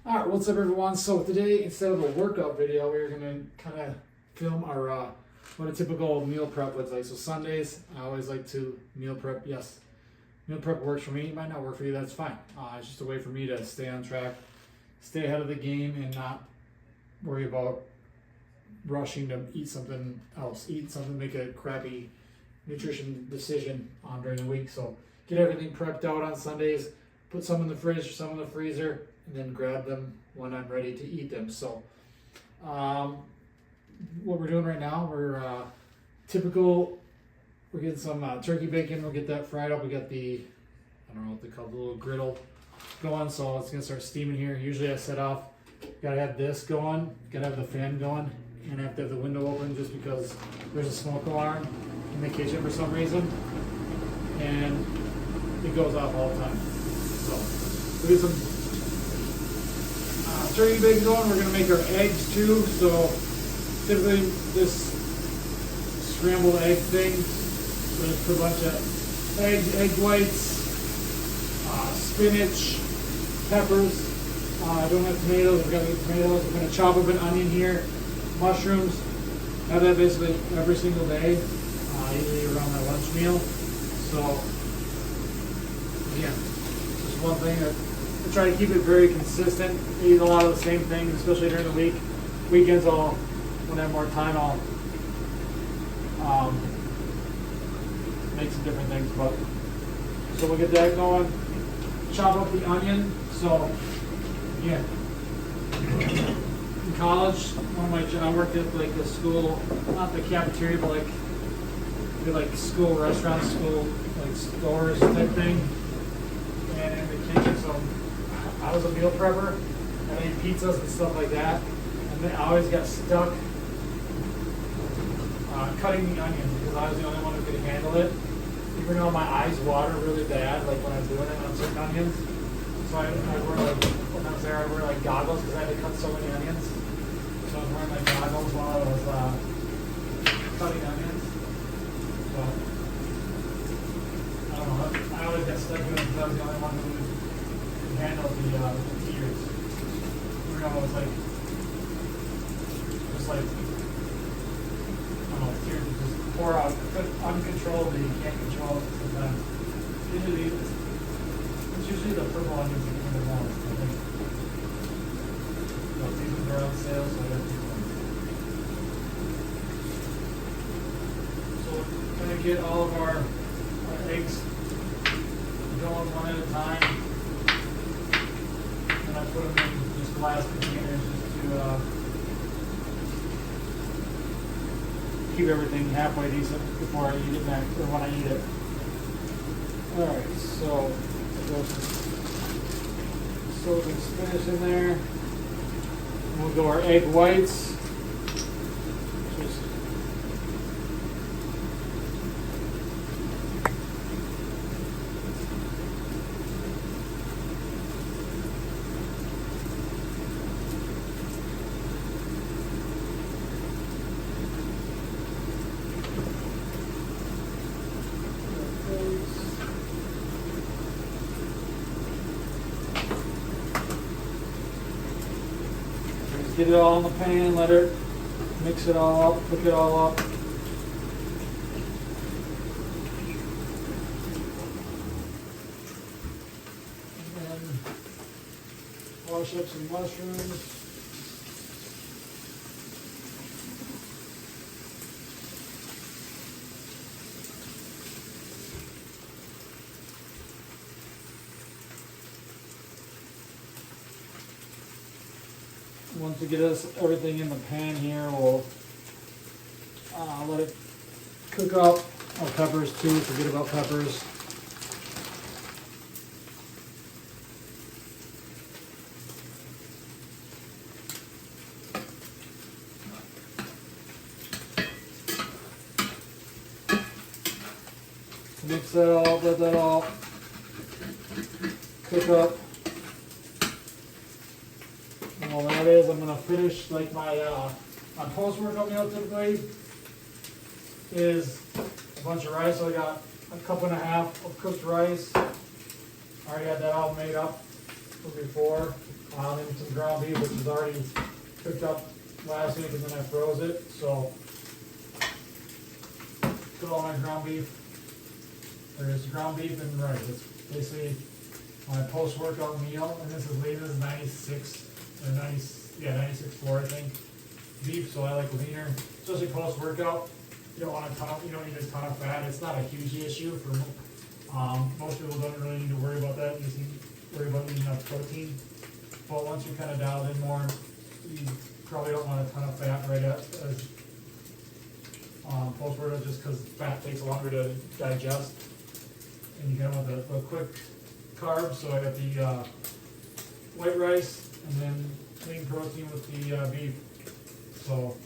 Alright, what's up everyone? So today, instead of a workout video, we're going to kind of film our what a typical meal prep looks like. So Sundays, I always like to meal prep. Yes, meal prep works for me. It might not work for you, that's fine. It's just a way for me to stay on track, stay ahead of the game, and not worry about rushing to eat something else. Eat something, make a crappy nutrition decision on during the week. So get everything prepped out on Sundays, put some in the fridge, some in the freezer, and then grab them when I'm ready to eat them. So what we're doing right now, we're getting some turkey bacon. We'll get that fried up. We got the, I don't know what they call it, the little griddle going. So it's gonna start steaming here. Usually I set off, gotta have this going, gotta have the fan going, and I have to have the window open just because there's a smoke alarm in the kitchen for some reason, and it goes off all the time. So we get some turkey bacon going. We're gonna make our eggs too. So typically this scrambled egg thing, so just put a bunch of egg whites, spinach, peppers. I don't have tomatoes. We're gonna get tomatoes. We're gonna chop up an onion here, mushrooms. Have that basically every single day, usually around my lunch meal. So again, just one thing that I try to keep it very consistent. I eat a lot of the same things, especially during the week. Weekends, when I have more time, I'll make some different things. But so we'll get that going. Chop up the onion. So yeah, in college, I worked at like a school, not the cafeteria, but like school restaurants, school like stores type thing, and in the kitchen. So I was a meal prepper. I made pizzas and stuff like that, and then I always got stuck cutting the onion because I was the only one who could handle it. Even though my eyes water really bad, like when I'm doing it on certain onions. So I wear when I was there, I wear like goggles because I had to cut so many onions. So I was wearing like goggles while I was cutting onions. So I don't know. I always got stuck doing it because I was the only one who could handle the tears. You know, it was like just like I don't know, tears would just pour out uncontrollably. You can't control it sometimes. It's usually the purple onions that give me the most, I think. These are on sale, so I got these ones. So we're going to get all of our eggs going one at a time. And I put them in just glass containers just to keep everything halfway decent before I eat it next, or when I eat it. Alright, so there's some spinach in there. And we'll go our egg whites. Just get it all in the pan, let it mix it all up, cook it all up. And then wash up some mushrooms. Once we get everything in the pan here, we'll let it cook up. Our peppers too, forget about peppers. Mix that all up, let that all cook up. Well, that is, I'm going to finish like my post-workout meal typically is a bunch of rice. So I got a cup and a half of cooked rice. I already had that all made up from before. And some ground beef, which was already cooked up last week, and then I froze it. So put all my ground beef. There's ground beef and rice. It's basically my post-workout meal, and this is Lena's 96 or 96.4 I think beef. So I like leaner, especially post-workout. You don't want you don't need a ton of fat. It's not a huge issue for most people. Don't really need to worry about that. You just need to worry about eating enough protein. But once you're kind of dialed in more, you probably don't want a ton of fat right at as post-workout, just because fat takes longer to digest. And you kind of want the quick carbs. So I got the white rice and then clean protein with the beef. So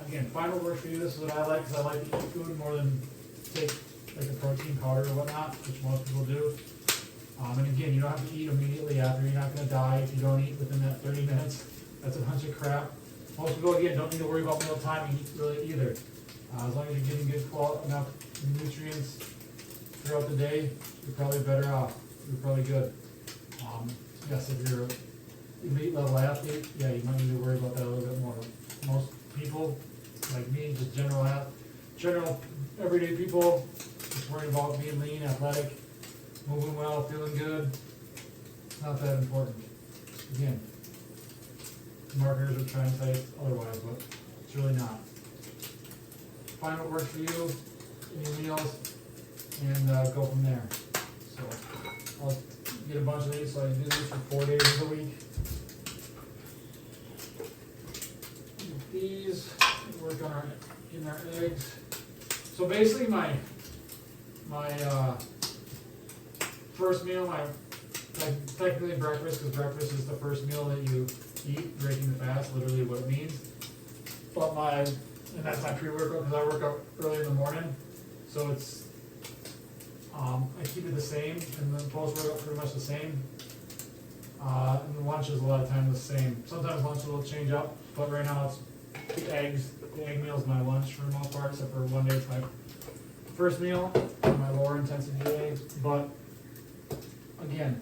again, find what works for you. This is what I like, because I like to eat food more than take like a protein powder or whatnot, which most people do. And again, you don't have to eat immediately after. You're not going to die if you don't eat within that 30 minutes. That's a bunch of crap. Most people, again, don't need to worry about meal timing really either. As long as you're getting good enough nutrients throughout the day, you're probably better off. You're probably good. Yes, if you're an elite level athlete, yeah, you might need to worry about that a little bit more. Most people, like me, just general everyday people, just worried about being lean, athletic, moving well, feeling good. It's not that important. Again, marketers are trying to tell you otherwise, but it's really not. Find what works for you in your meals and go from there. So I'll get a bunch of these, so I do these for 4 days a week. These work on getting our eggs. So basically my first meal, technically breakfast, because breakfast is the first meal that you eat, breaking the fast, literally what it means. But and that's my pre-workout, because I work out early in the morning, so it's I keep it the same, and then post-workout pretty much the same. And the lunch is a lot of times the same. Sometimes lunch will change up, but right now it's the eggs. The egg meal is my lunch for the most part, except for one day it's my first meal, my lower intensity day. But again,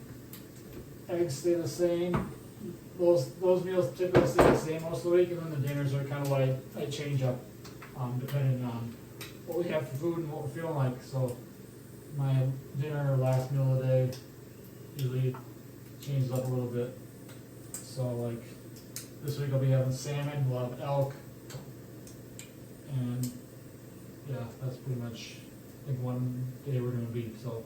eggs stay the same. Those meals typically stay the same most of the week, and then the dinners are kind of like I change up depending on what we have for food and what we're feeling like. So my dinner or last meal of the day usually changes up a little bit. So like this week I'll be having salmon, we'll have elk, and yeah, that's pretty much like one day we're gonna be. So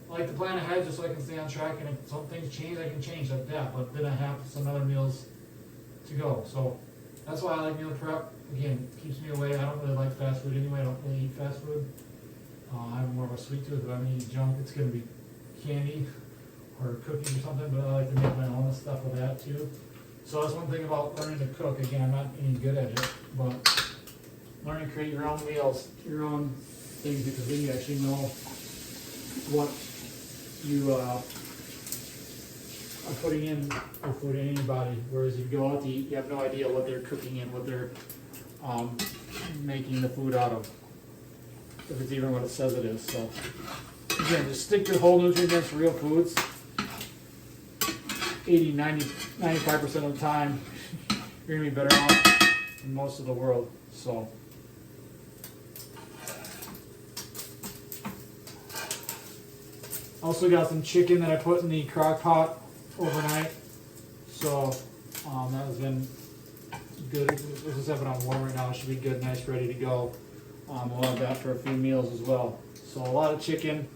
I like to plan ahead just so I can stay on track, and if some things change, I can change like that. But then I have some other meals to go. So that's why I like meal prep. Again, it keeps me away. I don't really like fast food anyway. I don't really eat fast food. I have more of a sweet tooth. If I'm gonna eat junk, it's gonna be candy or cookies or something. But I like to make my own stuff with that too. So that's one thing about learning to cook. Again, I'm not any good at it, but learning to create your own meals, your own things, because then you actually know what you are putting in your food in your body. Whereas if you go out to eat, you have no idea what they're cooking and what they're making the food out of, if it's even what it says it is. So again, just stick to whole nutrient-dense real foods. 80, 90, 95% of the time, you're gonna be better off than most of the world. So also got some chicken that I put in the crock pot overnight. So that has been good. This is having on warm right now. It should be good, nice, ready to go. We'll have that for a few meals as well. So a lot of chicken,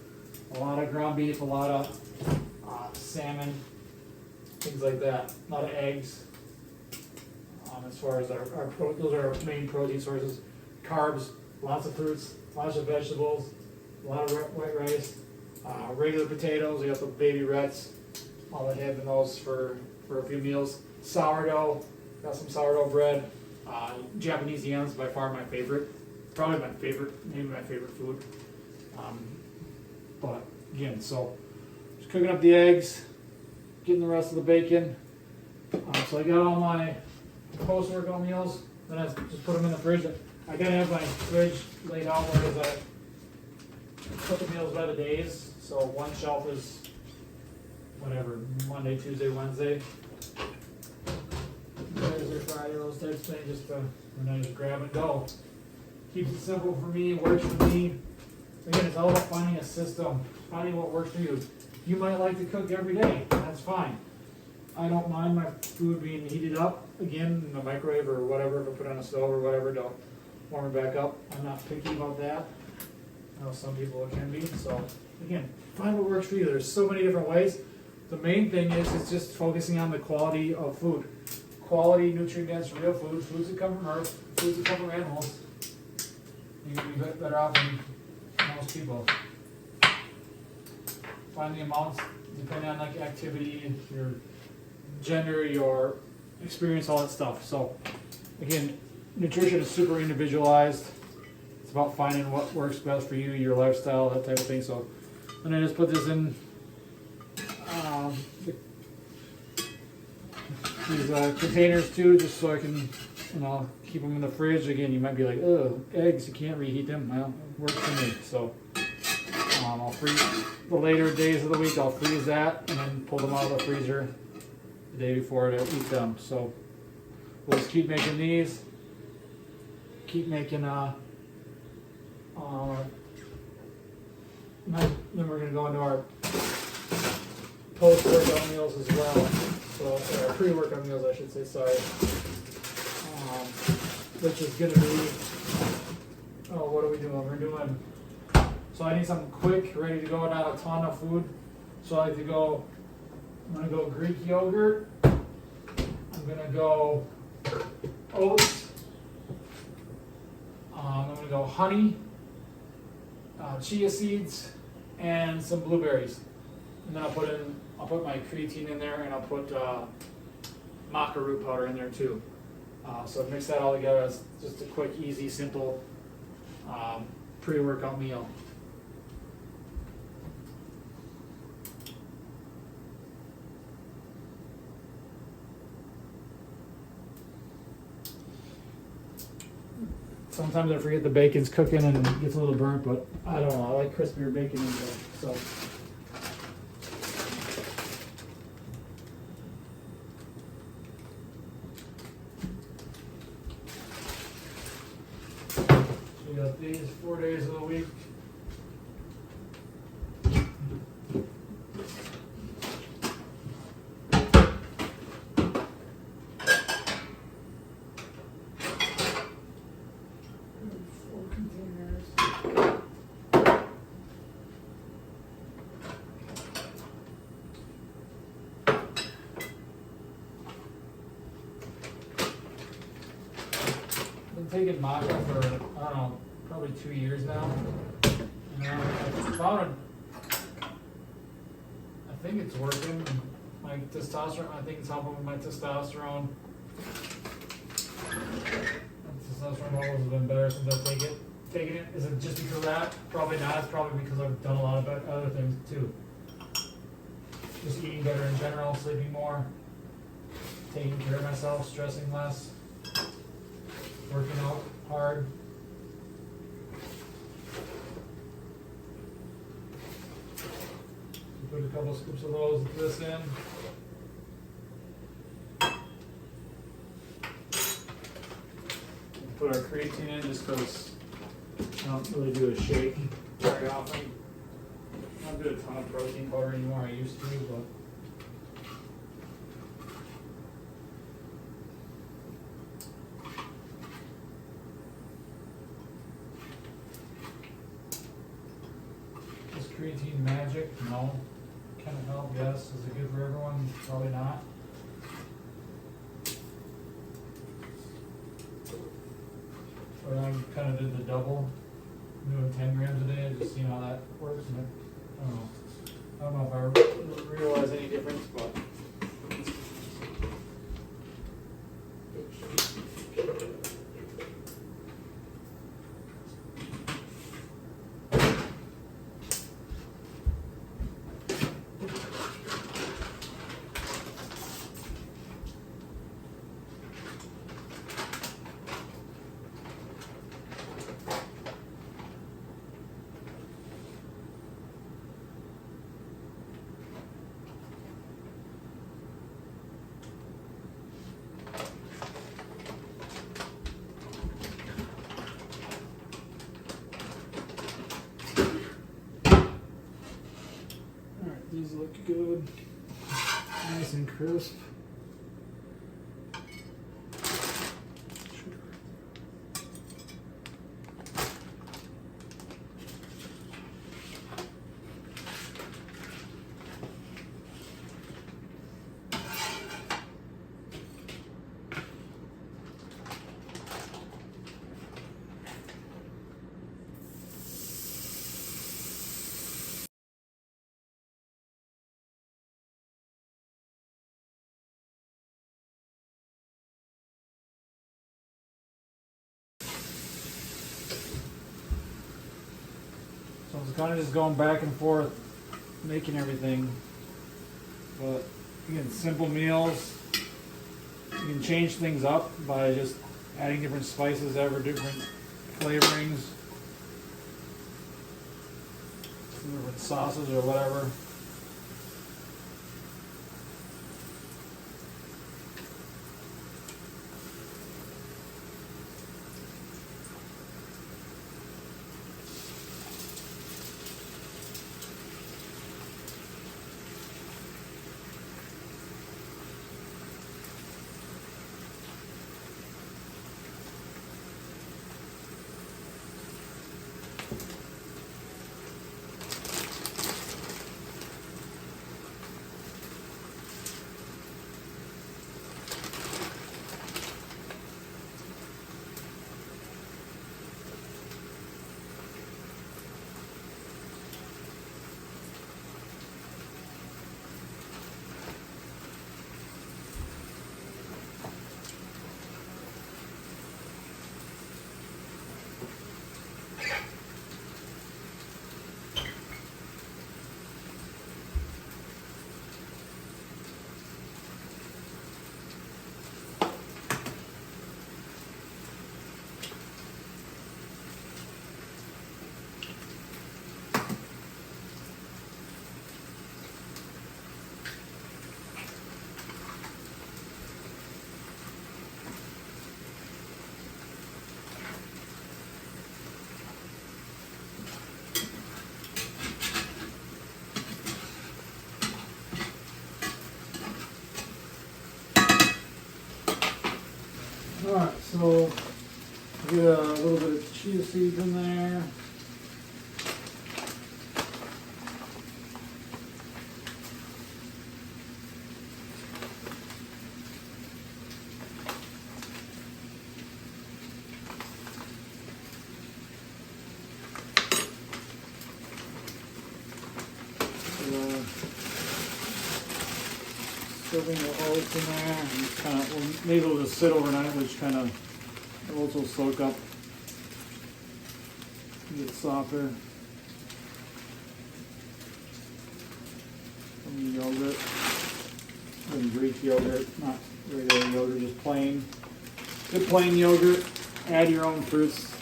a lot of ground beef, a lot of salmon, things like that. A lot of eggs. As far as those are our main protein sources. Carbs, lots of fruits, lots of vegetables, a lot of white rice, regular potatoes. We got some baby reds. I'll have in those for a few meals. Sourdough, got some sourdough bread. Japanese yams, by far my favorite. Probably my favorite, maybe my favorite food. But again, so just cooking up the eggs, getting the rest of the bacon. So I got all my post-workout meals. Then I just put them in the fridge. I gotta have my fridge laid out where I put the meals by the days. So one shelf is whatever, Monday, Tuesday, Wednesday. just and I just grab and go. Keeps it simple for me, works for me. Again, it's all about finding a system, finding what works for you. You might like to cook every day, that's fine. I don't mind my food being heated up, again, in the microwave or whatever, if I put it on a stove or whatever, don't warm it back up. I'm not picky about that. I know some people can be, so again, find what works for you. There's so many different ways. The main thing is it's just focusing on the quality of food. Quality, nutrient-dense, real food, foods that come from earth, foods that come from animals. You're going to be better off than most people. Find the amounts depending on like activity, your gender, your experience, all that stuff. So again, nutrition is super individualized. It's about finding what works best for you, your lifestyle, that type of thing. So, and I just put this in these containers too, just so I can, keep them in the fridge. Again, you might be like, oh, eggs, you can't reheat them. Well, it works for me. So I'll freeze the later days of the week. I'll freeze that and then pull them out of the freezer the day before to eat them. So we'll just keep making these. Keep making then we're gonna go into our post-workout meals as well. So our pre-workout meals, I should say. Sorry. Which is gonna be. Oh, what are we doing? We're doing. So I need something quick, ready to go, not a ton of food. So I like to go. I'm gonna go Greek yogurt. I'm gonna go oats. I'm gonna go honey, chia seeds, and some blueberries. And then I'll put my creatine in there, and I'll put maca root powder in there too. So mix that all together. It's just a quick, easy, simple pre-workout meal. Sometimes I forget the bacon's cooking and it gets a little burnt, but I don't know. I like crispier bacon in there. So. We got these 4 days of the week. Taking maca for, I don't know, probably 2 years now. I found it, I think it's working. My testosterone, I think it's helping with my testosterone. My testosterone levels have been better since I've taken it. Is it just because of that? Probably not. It's probably because I've done a lot of other things too. Just eating better in general, sleeping more, taking care of myself, stressing less. Working out hard. Put a couple scoops of those of this in. Put our creatine in just because I don't really do a shake very often. I don't do a ton of protein powder anymore. I used to, but. Creatine magic? No. Can it help? Yes. Is it good for everyone? Probably not. But I kind of did the double, doing 10 grams a day, just seeing how that works. And I don't know if I realize any difference, but. look good. Nice and crisp. So it's kind of just going back and forth, making everything. But again, simple meals. You can change things up by just adding different spices, different flavorings, different sauces or whatever. Alright, so get a little bit of chia seeds in there. Serving the oats in there, and kind of, well, maybe it'll just sit overnight, which kind of, the oats will soak up, get softer. Some yogurt, and Greek yogurt, not regular yogurt, just plain. Good plain yogurt. Add your own fruits,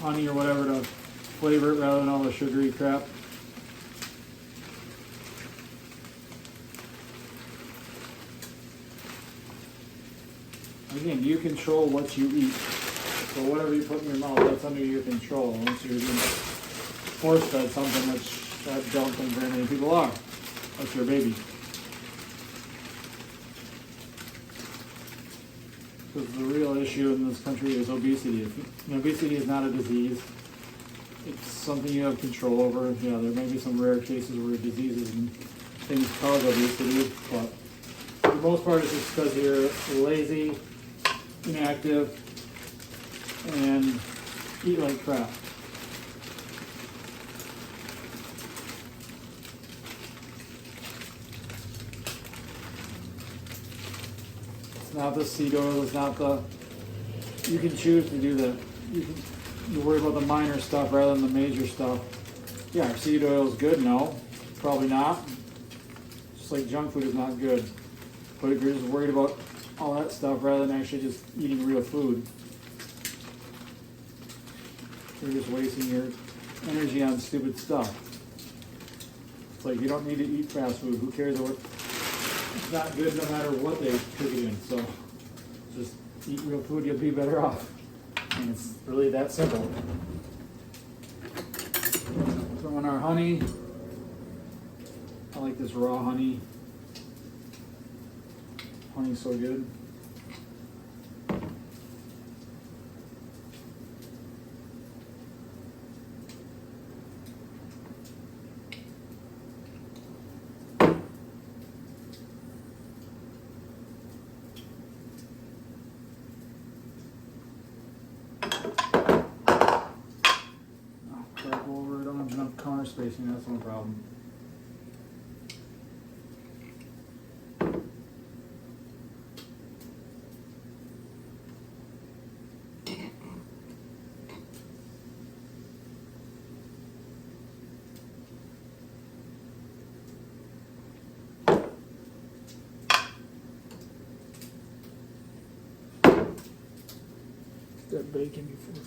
honey or whatever to flavor it rather than all the sugary crap. Again, you control what you eat. So whatever you put in your mouth, that's under your control. Unless you're being force-fed something, which I don't think very many people are. That's your baby. Because the real issue in this country is obesity. Obesity is not a disease. It's something you have control over. Yeah, there may be some rare cases where diseases and things cause obesity, but for the most part, it's just because you're lazy, inactive, and eat like crap. It's not the seed oil, it's not the, you can choose to do that. You worry about the minor stuff rather than the major stuff. Yeah, seed oil is good, no, probably not. Just like junk food is not good. But if you're just worried about all that stuff rather than actually just eating real food, you're just wasting your energy on stupid stuff. It's like you don't need to eat fast food. Who cares what? It's not good no matter what they cook it in. So just eat real food, you'll be better off. And it's really that simple. Throw in our honey. I like this raw honey. Honey's so good. Crack over, I don't have enough counter spacing, that's no problem. That bacon before.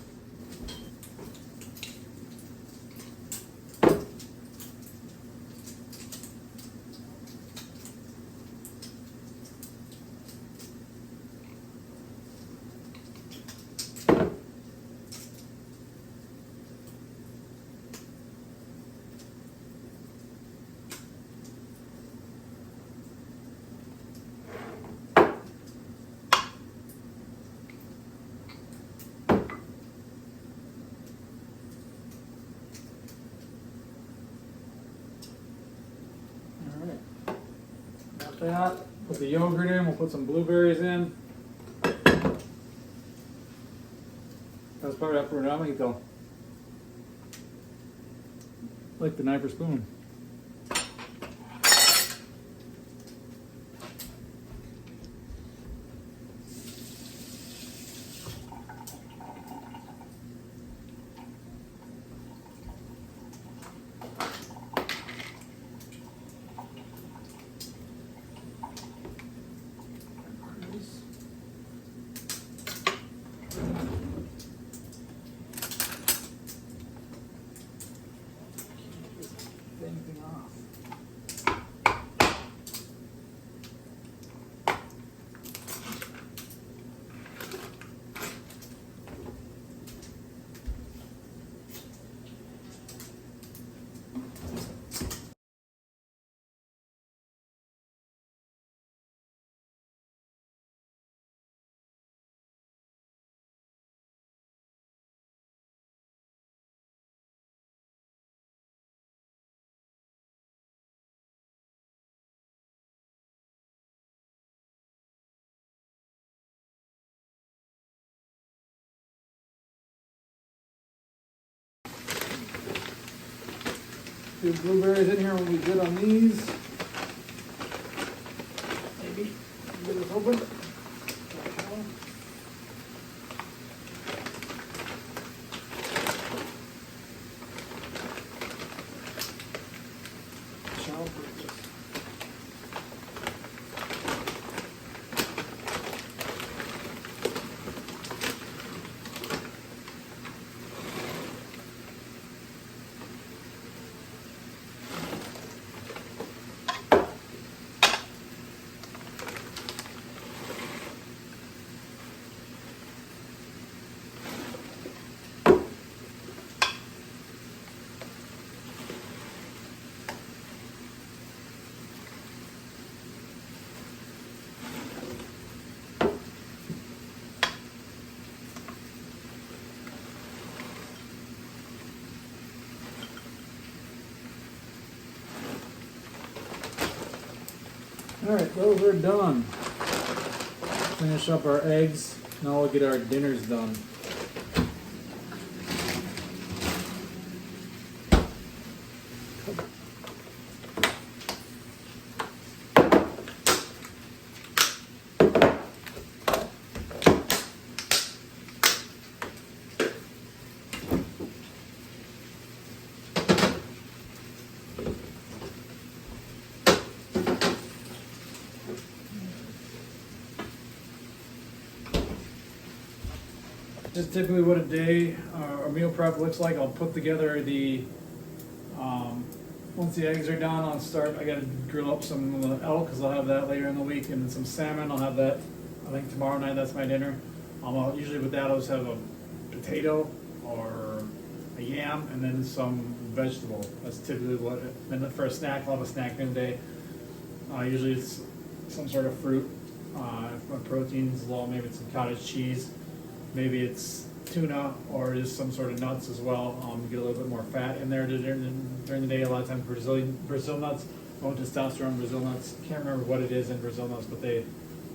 That. Put the yogurt in, we'll put some blueberries in. That's probably up for ramito. Like the knife or spoon. Anything off. Few blueberries in here will be good on these. Maybe get this open. Alright, those are done. Finish up our eggs. Now we'll get our dinners done. Just typically what a day or meal prep looks like. I'll put together the, once the eggs are done, I'll start, I gotta grill up some elk because I'll have that later in the week, and some salmon. I'll have that, I think tomorrow night, that's my dinner. Usually with that I'll just have a potato or a yam and then some vegetable. That's typically what. Then for a snack, I'll have a snack during the day. Usually it's some sort of fruit. If my protein's low, maybe it's some cottage cheese. Maybe it's tuna or just some sort of nuts as well. Get a little bit more fat in there during the day. A lot of times Brazil nuts, low testosterone Brazil nuts. Can't remember what it is in Brazil nuts, but they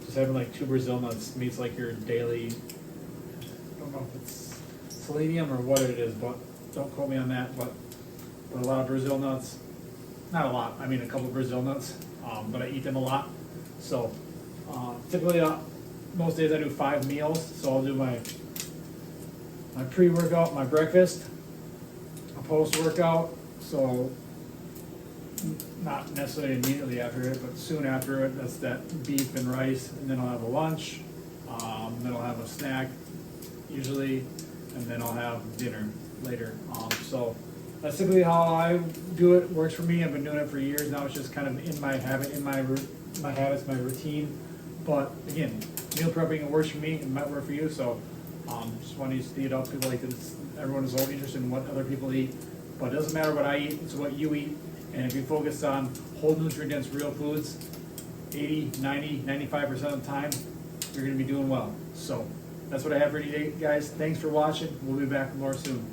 just having like 2 Brazil nuts meets like your daily. I don't know if it's selenium or what it is, but don't quote me on that. But a lot of Brazil nuts, not a lot. I mean a couple of Brazil nuts, but I eat them a lot. So typically most days I do 5 meals. So I'll do my pre-workout, my breakfast, a post-workout, so not necessarily immediately after it, but soon after it. That's that beef and rice, and then I'll have a lunch, then I'll have a snack, usually, and then I'll have dinner later. So that's typically how I do it. Works for me. I've been doing it for years now. It's just kind of in my habit, my habits, my routine. But again, meal prepping, it works for me. It might work for you. So just want to speed it up. People like this. Everyone is so interested in what other people eat, but it doesn't matter what I eat. It's what you eat. And if you focus on whole nutrient-dense real foods, 80, 90, 95% of the time, you're going to be doing well. So that's what I have for you today, guys. Thanks for watching. We'll be back more soon.